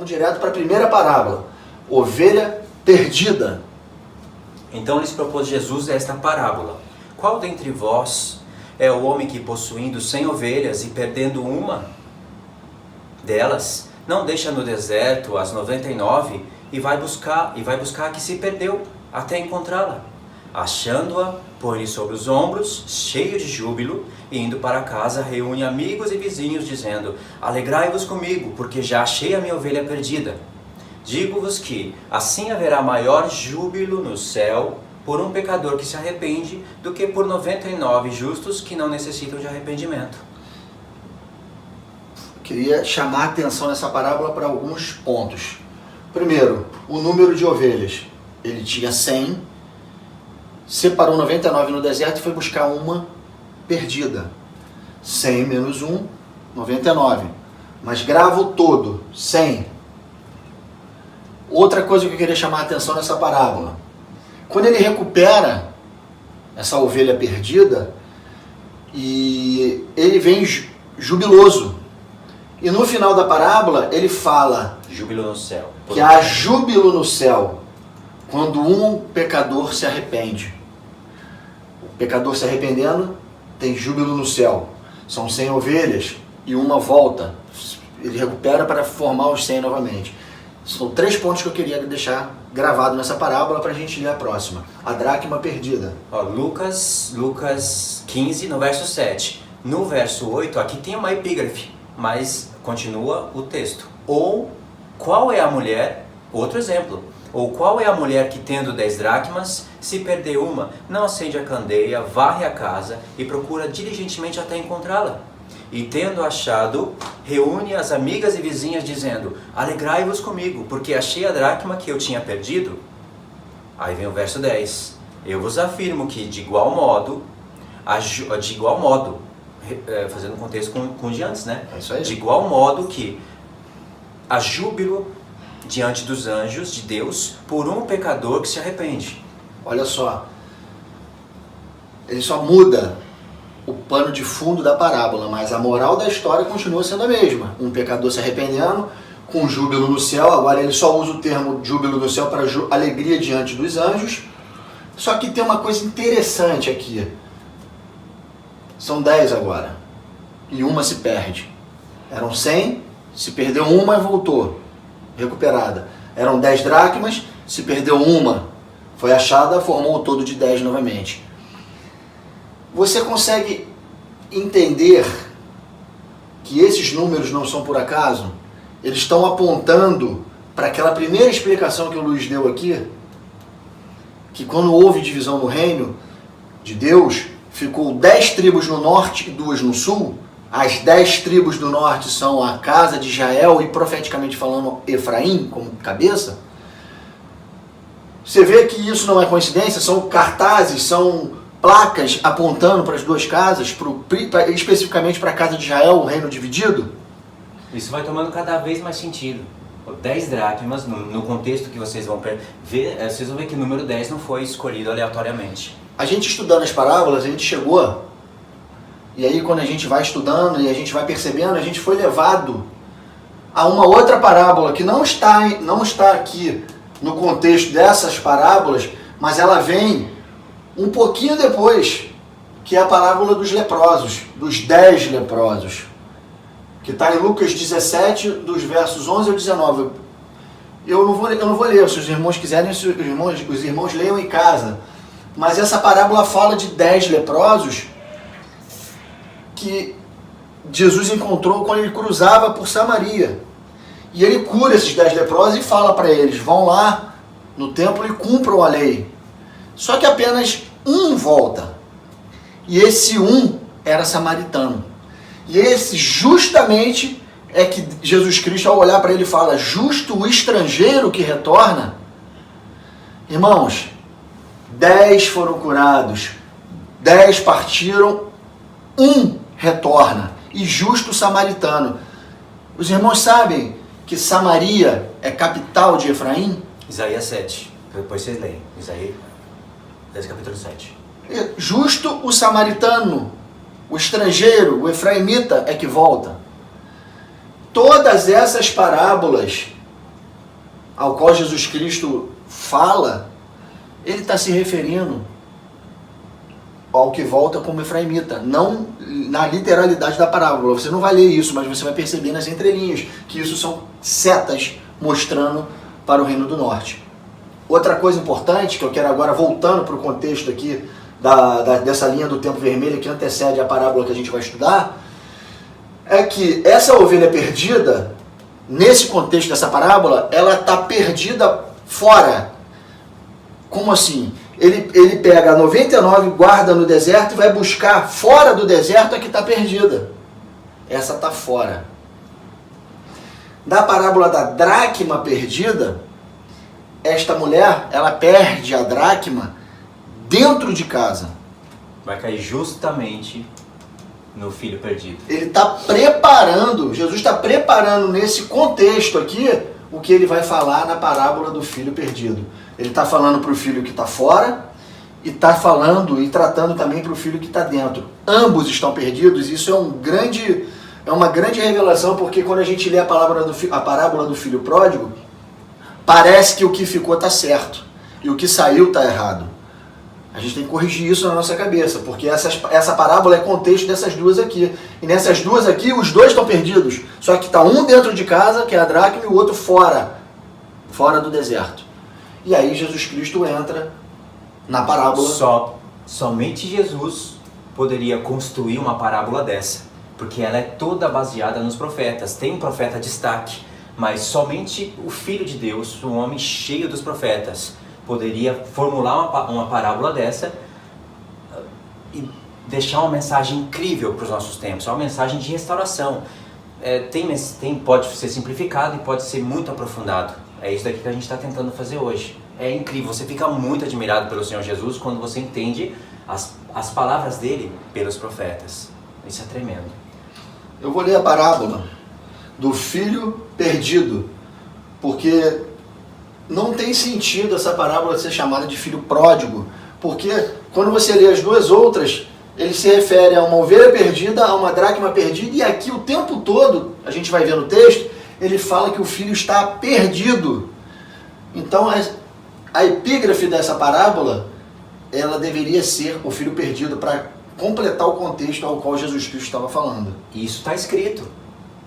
vamos direto para a primeira parábola. Ovelha perdida. Então lhes propôs Jesus esta parábola. Qual dentre vós é o homem que, possuindo 100 ovelhas e perdendo uma delas, não deixa no deserto as 99 e vai buscar a que se perdeu, até encontrá-la? Achando-a, põe-lhe sobre os ombros, cheio de júbilo, e indo para casa, reúne amigos e vizinhos, dizendo: Alegrai-vos comigo, porque já achei a minha ovelha perdida. Digo-vos que assim haverá maior júbilo no céu por um pecador que se arrepende, do que por 99 justos que não necessitam de arrependimento. Queria chamar a atenção nessa parábola para alguns pontos. Primeiro, o número de ovelhas. Ele tinha 100, separou 99 no deserto e foi buscar uma perdida. 100 menos 1, 99. Mas grava o todo, 100. Outra coisa que eu queria chamar a atenção nessa parábola. Quando ele recupera essa ovelha perdida, e ele vem jubiloso. E no final da parábola ele fala Júbilo no céu. que há júbilo no céu quando um pecador se arrepende. O pecador se arrependendo tem júbilo no céu. São 100 ovelhas e uma volta. Ele recupera para formar os 100 novamente. São 3 pontos que eu queria deixar gravado nessa parábola para a gente ler a próxima. A dracma perdida. Ó, Lucas 15, no verso 7. No verso 8, aqui tem uma epígrafe, mas continua o texto. Ou, qual é a mulher, outro exemplo, ou qual é a mulher que, tendo 10 dracmas, se perder uma, não acende a candeia, varre a casa e procura diligentemente até encontrá-la? E tendo achado, reúne as amigas e vizinhas, dizendo: Alegrai-vos comigo, porque achei a dracma que eu tinha perdido. Aí vem o verso 10. Eu vos afirmo que, de igual modo, fazendo um contexto com o de antes, né? É isso aí. De igual modo que há júbilo diante dos anjos de Deus por um pecador que se arrepende. Olha só. Ele só muda o pano de fundo da parábola, mas a moral da história continua sendo a mesma. Um pecador se arrependendo, com júbilo no céu. Agora ele só usa o termo júbilo no céu para alegria diante dos anjos. Só que tem uma coisa interessante aqui. São 10 agora. E uma se perde. Eram 100, se perdeu uma e voltou. Recuperada. Eram 10 dracmas, se perdeu uma. Foi achada, formou o todo de 10 novamente. Você consegue entender que esses números não são por acaso? Eles estão apontando para aquela primeira explicação que o Luiz deu aqui, que quando houve divisão no reino de Deus, ficou 10 tribos no norte e 2 no sul. As 10 tribos do norte são a casa de Israel e, profeticamente falando, Efraim como cabeça. Você vê que isso não é coincidência, são cartazes, são placas apontando para as duas casas, especificamente para a casa de Israel, o reino dividido. Isso vai tomando cada vez mais sentido. 10 dracmas, no contexto que vocês vão ver, vocês vão ver que o número 10 não foi escolhido aleatoriamente. A gente estudando as parábolas, a gente chegou, e aí quando a gente vai estudando e a gente vai percebendo, a gente foi levado a uma outra parábola que não está aqui no contexto dessas parábolas, mas ela vem um pouquinho depois, que é a parábola dos leprosos, dos 10 leprosos, que está em Lucas 17, dos versos 11 ao 19. Eu não vou ler, se os irmãos quiserem, os irmãos leiam em casa. Mas essa parábola fala de 10 leprosos que Jesus encontrou quando ele cruzava por Samaria. E ele cura esses 10 leprosos e fala para eles: vão lá no templo e cumpram a lei. Só que apenas um volta. E esse um era samaritano. E esse justamente é que Jesus Cristo, ao olhar para ele, fala: justo o estrangeiro que retorna. Irmãos, 10 foram curados, 10 partiram, um retorna. E justo o samaritano. Os irmãos sabem que Samaria é capital de Efraim? Isaías 7. Depois vocês leem. Isaías capítulo 7. Justo o samaritano, o estrangeiro, o efraimita é que volta. Todas essas parábolas ao qual Jesus Cristo fala, ele está se referindo ao que volta como efraimita, não na literalidade da parábola. Você não vai ler isso, mas você vai perceber nas entrelinhas que isso são setas mostrando para o reino do norte. Outra coisa importante, que eu quero agora, voltando para o contexto aqui dessa linha do tempo vermelho que antecede a parábola que a gente vai estudar, é que essa ovelha perdida, nesse contexto dessa parábola, ela está perdida fora. Como assim? Ele pega a 99, guarda no deserto e vai buscar fora do deserto a que está perdida. Essa está fora. Na parábola da dracma perdida, esta mulher, ela perde a dracma dentro de casa. Vai cair justamente no filho perdido. Ele está preparando, Jesus está preparando nesse contexto aqui, o que ele vai falar na parábola do filho perdido. Ele está falando para o filho que está fora e está falando e tratando também para o filho que está dentro. Ambos estão perdidos. Isso é uma grande revelação, porque quando a gente lê a parábola do filho pródigo, parece que o que ficou está certo e o que saiu está errado. A gente tem que corrigir isso na nossa cabeça, porque essa parábola é contexto dessas duas aqui. E nessas duas aqui, os dois estão perdidos. Só que está um dentro de casa, que é a dracma, e o outro fora do deserto. E aí Jesus Cristo entra na parábola. Somente Jesus poderia construir uma parábola dessa, porque ela é toda baseada nos profetas. Tem um profeta destaque, mas somente o Filho de Deus, um homem cheio dos profetas, poderia formular uma parábola dessa e deixar uma mensagem incrível para os nossos tempos, uma mensagem de restauração. Pode ser simplificado e pode ser muito aprofundado. É isso daqui que a gente está tentando fazer hoje. É incrível, você fica muito admirado pelo Senhor Jesus quando você entende as palavras dele pelos profetas. Isso é tremendo. Eu vou ler a parábola do filho perdido, porque não tem sentido essa parábola ser chamada de filho pródigo, porque quando você lê as duas outras, ele se refere a uma ovelha perdida, a uma dracma perdida, e aqui o tempo todo, a gente vai ver no texto, ele fala que o filho está perdido. Então a epígrafe dessa parábola, ela deveria ser o filho perdido, para completar o contexto ao qual Jesus Cristo estava falando. E isso está escrito.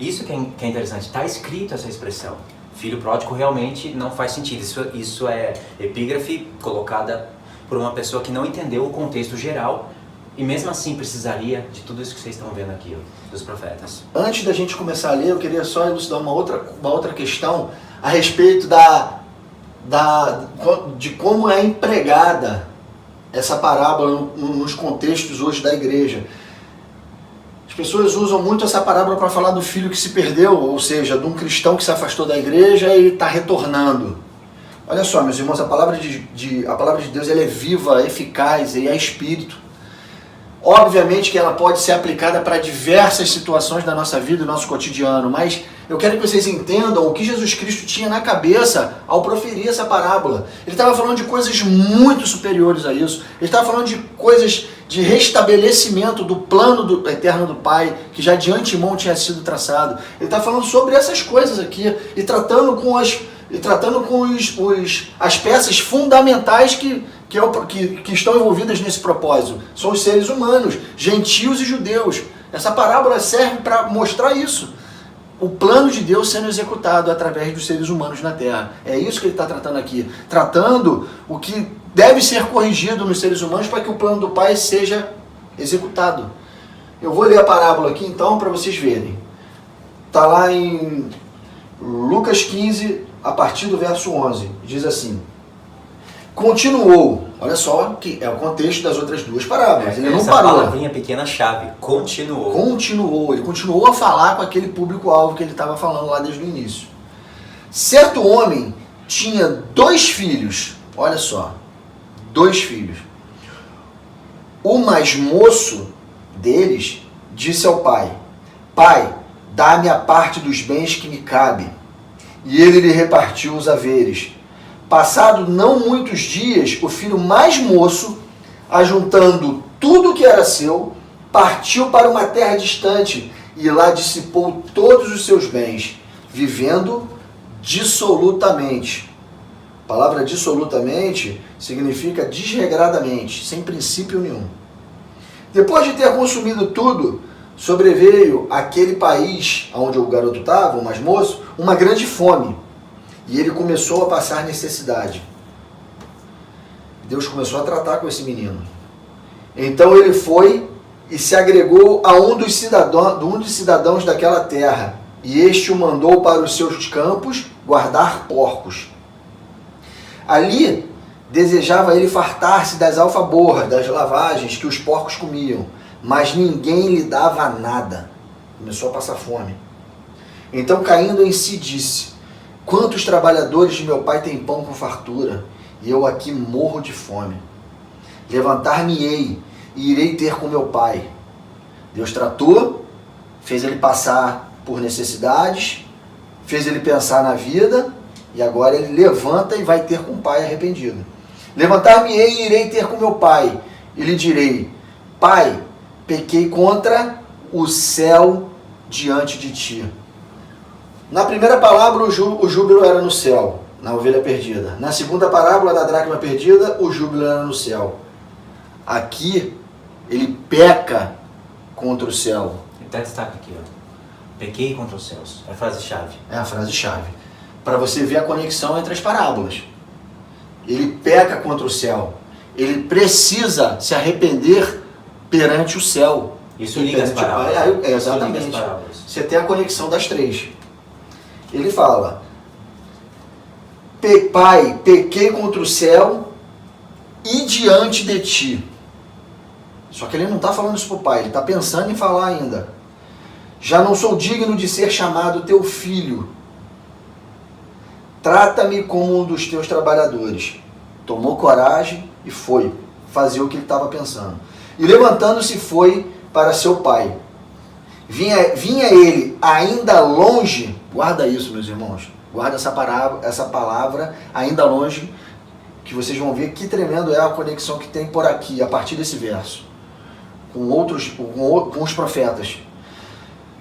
Isso que é interessante, está escrito essa expressão. Filho pródigo realmente não faz sentido. Isso é epígrafe colocada por uma pessoa que não entendeu o contexto geral e mesmo assim precisaria de tudo isso que vocês estão vendo aqui, dos profetas. Antes da gente começar a ler, eu queria só elucidar uma outra questão a respeito de como é empregada essa parábola nos contextos hoje da igreja. As pessoas usam muito essa parábola para falar do filho que se perdeu, ou seja, de um cristão que se afastou da igreja e está retornando. Olha só, meus irmãos, a palavra de Deus, ela é viva, eficaz e é espírito. Obviamente que ela pode ser aplicada para diversas situações da nossa vida e do nosso cotidiano, mas eu quero que vocês entendam o que Jesus Cristo tinha na cabeça ao proferir essa parábola. Ele estava falando de coisas muito superiores a isso. Ele estava falando de coisas de restabelecimento do plano eterno do Pai, que já de antemão tinha sido traçado. Ele está falando sobre essas coisas aqui e tratando com as peças fundamentais que estão envolvidas nesse propósito. São os seres humanos, gentios e judeus. Essa parábola serve para mostrar isso. O plano de Deus sendo executado através dos seres humanos na Terra. É isso que ele está tratando aqui. Tratando o que deve ser corrigido nos seres humanos para que o plano do Pai seja executado. Eu vou ler a parábola aqui então para vocês verem. Está lá em Lucas 15, a partir do verso 11. Diz assim: continuou. Olha só que é o contexto das outras duas parábolas. Ele não parou. Essa palavrinha pequena chave, continuou. Continuou. Ele continuou a falar com aquele público-alvo que ele estava falando lá desde o início. Certo homem tinha 2 filhos. Olha só. 2 filhos. O mais moço deles disse ao pai: Pai, dá-me a parte dos bens que me cabe. E ele lhe repartiu os haveres. Passado não muitos dias, o filho mais moço, ajuntando tudo o que era seu, partiu para uma terra distante e lá dissipou todos os seus bens, vivendo dissolutamente. A palavra dissolutamente significa desregradamente, sem princípio nenhum. Depois de ter consumido tudo, sobreveio àquele país onde o garoto estava, o mais moço, uma grande fome. E ele começou a passar necessidade. Deus começou a tratar com esse menino. Então ele foi e se agregou a um dos cidadãos daquela terra. E este o mandou para os seus campos guardar porcos. Ali desejava ele fartar-se das alfaborras, das lavagens que os porcos comiam, mas ninguém lhe dava nada. Começou a passar fome. Então, caindo em si, disse: quantos trabalhadores de meu pai têm pão com fartura, e eu aqui morro de fome. Levantar-me-ei e irei ter com meu pai. Deus tratou, fez ele passar por necessidades, fez ele pensar na vida, e agora ele levanta e vai ter com o pai arrependido. Levantar-me-ei e irei ter com meu pai, e lhe direi: Pai, pequei contra o céu diante de ti. Na primeira palavra, o júbilo era no céu, na ovelha perdida. Na segunda parábola da dracma perdida, o júbilo era no céu. Aqui, ele peca contra o céu. Ele está destaque aqui, ó. Pequei contra os céus. É a frase-chave. É a frase-chave. Para você ver a conexão entre as parábolas. Ele peca contra o céu. Ele precisa se arrepender perante o céu. Isso liga as parábolas. Exatamente. Você tem a conexão das três. Ele fala: Pai, pequei contra o céu e diante de ti. Só que ele não está falando isso para o pai, ele está pensando em falar ainda. Já não sou digno de ser chamado teu filho. Trata-me como um dos teus trabalhadores. Tomou coragem e foi fazer o que ele estava pensando. E levantando-se foi para seu pai. Vinha ele ainda longe. Guarda isso, meus irmãos. Guarda essa palavra ainda longe, que vocês vão ver que tremendo é a conexão que tem por aqui, a partir desse verso, com os profetas.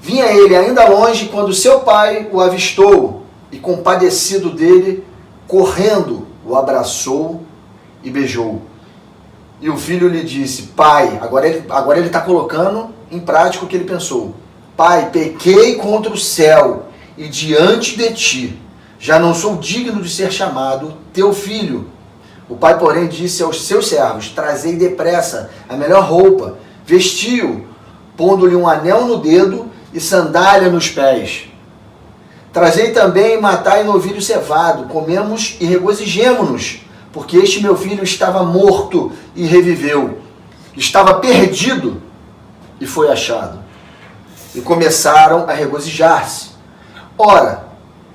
Vinha ele ainda longe quando seu pai o avistou e, compadecido dele, correndo, o abraçou e beijou. E o filho lhe disse: Pai, agora ele está colocando em prática o que ele pensou. Pai, pequei contra o céu e diante de ti, já não sou digno de ser chamado teu filho. O pai, porém, disse aos seus servos: Trazei depressa a melhor roupa, vestiu, pondo-lhe um anel no dedo e sandália nos pés. Trazei também e matai novilho cevado, comemos e regozijemo-nos, porque este meu filho estava morto e reviveu, estava perdido e foi achado. E começaram a regozijar-se. Ora,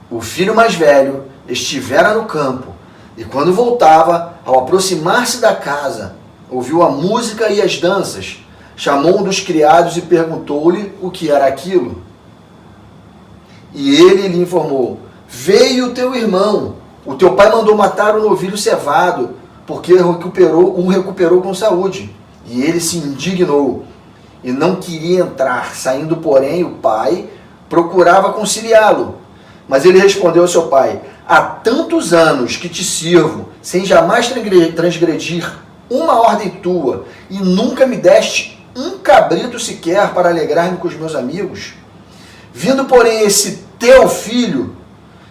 o filho mais velho estivera no campo, e quando voltava, ao aproximar-se da casa, ouviu a música e as danças, chamou um dos criados e perguntou-lhe o que era aquilo. E ele lhe informou: Veio o teu irmão, o teu pai mandou matar o novilho cevado, porque o recuperou com saúde. E ele se indignou e não queria entrar. Saindo, porém, o pai procurava conciliá-lo. Mas ele respondeu ao seu pai: Há tantos anos que te sirvo, sem jamais transgredir uma ordem tua, e nunca me deste um cabrito sequer para alegrar-me com os meus amigos. Vindo, porém, esse teu filho,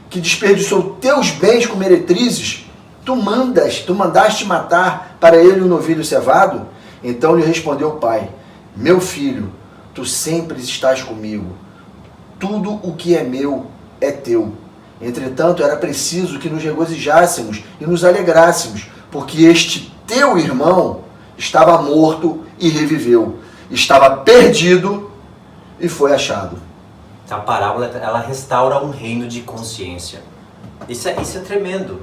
que desperdiçou teus bens com meretrizes, tu mandaste matar para ele o novilho cevado? Então lhe respondeu o pai: Meu filho, tu sempre estás comigo. Tudo o que é meu é teu. Entretanto, era preciso que nos regozijássemos e nos alegrássemos, porque este teu irmão estava morto e reviveu, estava perdido e foi achado. A parábola, ela restaura um reino de consciência. Isso é tremendo.